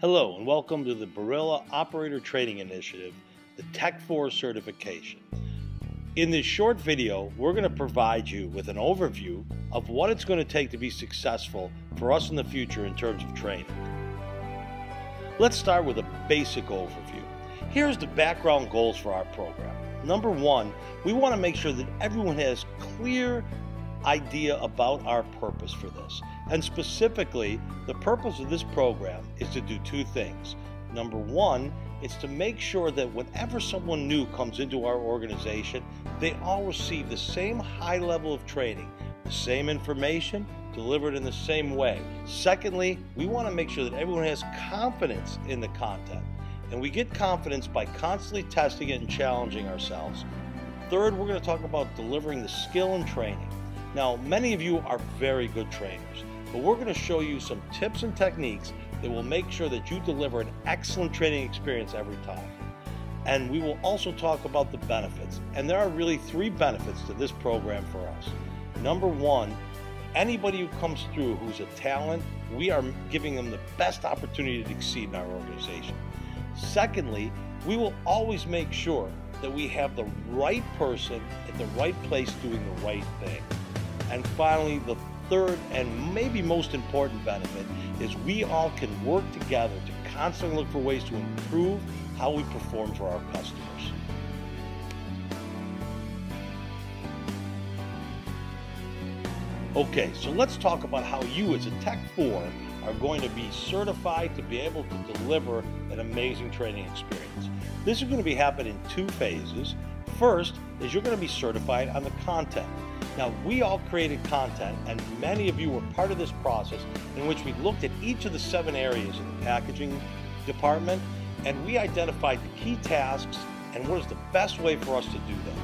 Hello and welcome to the Barilla Operator Training Initiative, the Tech 4 certification. In this short video, we're going to provide you with an overview of what it's going to take to be successful for us in the future in terms of training. Let's start with a basic overview. Here's the background goals for our program. Number one, we want to make sure that everyone has clear idea about our purpose for this. And specifically, the purpose of this program is to do two things. Number one, it's to make sure that whenever someone new comes into our organization, they all receive the same high level of training, the same information, delivered in the same way. Secondly, we want to make sure that everyone has confidence in the content. And we get confidence by constantly testing it and challenging ourselves. Third, we're going to talk about delivering the skill and training. Now, many of you are very good trainers, but we're going to show you some tips and techniques that will make sure that you deliver an excellent training experience every time. And we will also talk about the benefits. And there are really three benefits to this program for us. Number one, anybody who comes through who's a talent, we are giving them the best opportunity to succeed in our organization. Secondly, we will always make sure that we have the right person at the right place doing the right thing. And finally, the third and maybe most important benefit is we all can work together to constantly look for ways to improve how we perform for our customers. Okay, so let's talk about how you as a Tech 4 are going to be certified to be able to deliver an amazing training experience. This is going to be happening in two phases. First is you're going to be certified on the content. Now, we all created content, and many of you were part of this process in which we looked at each of the 7 areas in the packaging department, and we identified the key tasks and what is the best way for us to do them.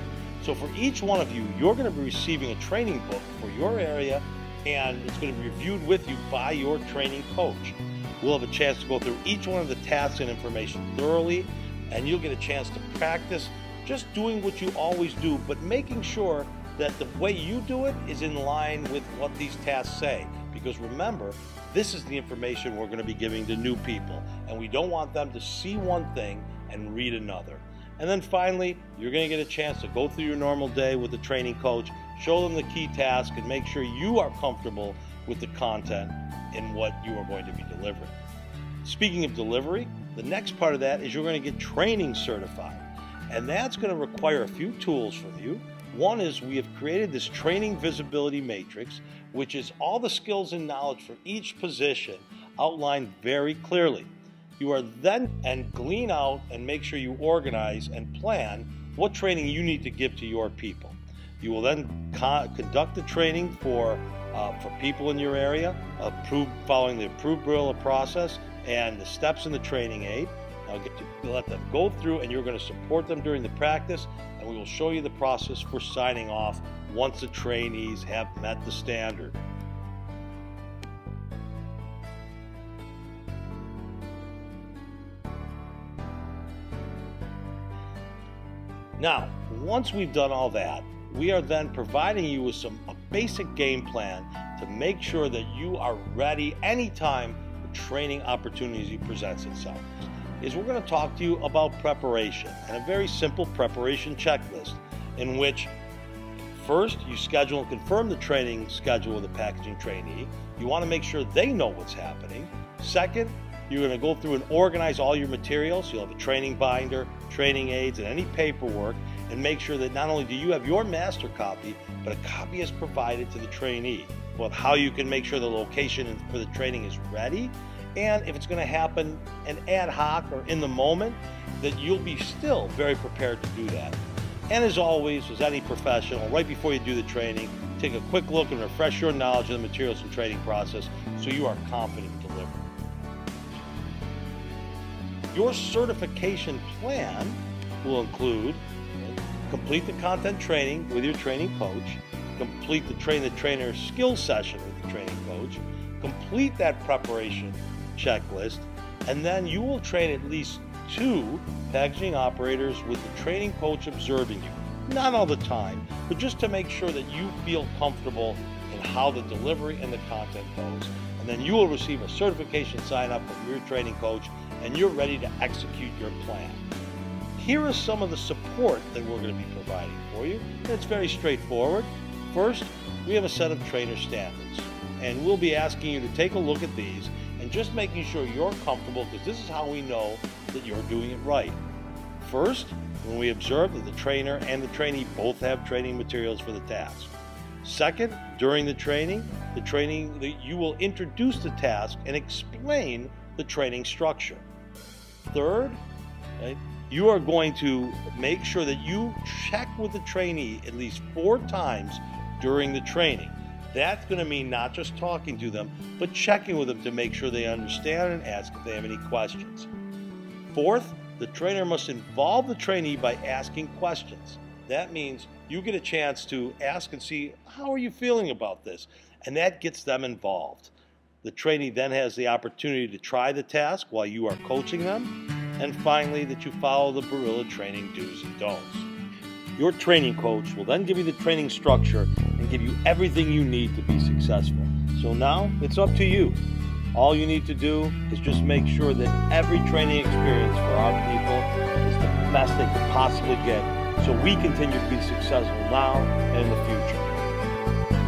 So for each one of you, you're going to be receiving a training book for your area, and it's going to be reviewed with you by your training coach. We'll have a chance to go through each one of the tasks and information thoroughly, and you'll get a chance to practice just doing what you always do, but making sure that the way you do it is in line with what these tasks say. Because remember, this is the information we're going to be giving to new people, and we don't want them to see one thing and read another. And then finally, you're going to get a chance to go through your normal day with the training coach, show them the key task, and make sure you are comfortable with the content and what you are going to be delivering. Speaking of delivery, the next part of that is you're going to get training certified. And that's going to require a few tools from you. One is we have created this training visibility matrix, which is all the skills and knowledge for each position outlined very clearly. You are then and glean out and make sure you organize and plan what training you need to give to your people. You will then conduct the training for people in your area, following the approved Barilla process and the steps in the training aid. I'll get to let them go through, and you're going to support them during the practice, and we will show you the process for signing off once the trainees have met the standard. Now, once we've done all that, we are then providing you with a basic game plan to make sure that you are ready anytime the training opportunity presents itself. We're going to talk to you about preparation and a very simple preparation checklist in which first you schedule and confirm the training schedule with the packaging trainee. You want to make sure they know what's happening. Second, you're going to go through and organize all your materials. You'll have a training binder, training aids, and any paperwork, and make sure that not only do you have your master copy, but a copy is provided to the trainee about how you can make sure the location for the training is ready. And if it's going to happen an ad hoc or in the moment, that you'll be still very prepared to do that. And as always, as any professional, right before you do the training, take a quick look and refresh your knowledge of the materials and training process so you are confident in delivering. Your certification plan will include complete the content training with your training coach, complete the train-the-trainer skills session with the training coach, complete that preparation checklist, and then you will train at least 2 packaging operators with the training coach observing you. Not all the time, but just to make sure that you feel comfortable in how the delivery and the content goes. And then you will receive a certification sign-up from your training coach, and you're ready to execute your plan. Here is some of the support that we're going to be providing for you. It's very straightforward. First, we have a set of trainer standards, and we'll be asking you to take a look at these and just making sure you're comfortable, because this is how we know that you're doing it right. First, when we observe that the trainer and the trainee both have training materials for the task. Second, during the training you will introduce the task and explain the training structure. Third, right, you are going to make sure that you check with the trainee at least 4 times during the training. That's going to mean not just talking to them, but checking with them to make sure they understand and ask if they have any questions. Fourth, the trainer must involve the trainee by asking questions. That means you get a chance to ask and see, how are you feeling about this? And that gets them involved. The trainee then has the opportunity to try the task while you are coaching them. And finally, that you follow the Barilla training do's and don'ts. Your training coach will then give you the training structure and give you everything you need to be successful. So now it's up to you. All you need to do is just make sure that every training experience for our people is the best they could possibly get, so we continue to be successful now and in the future.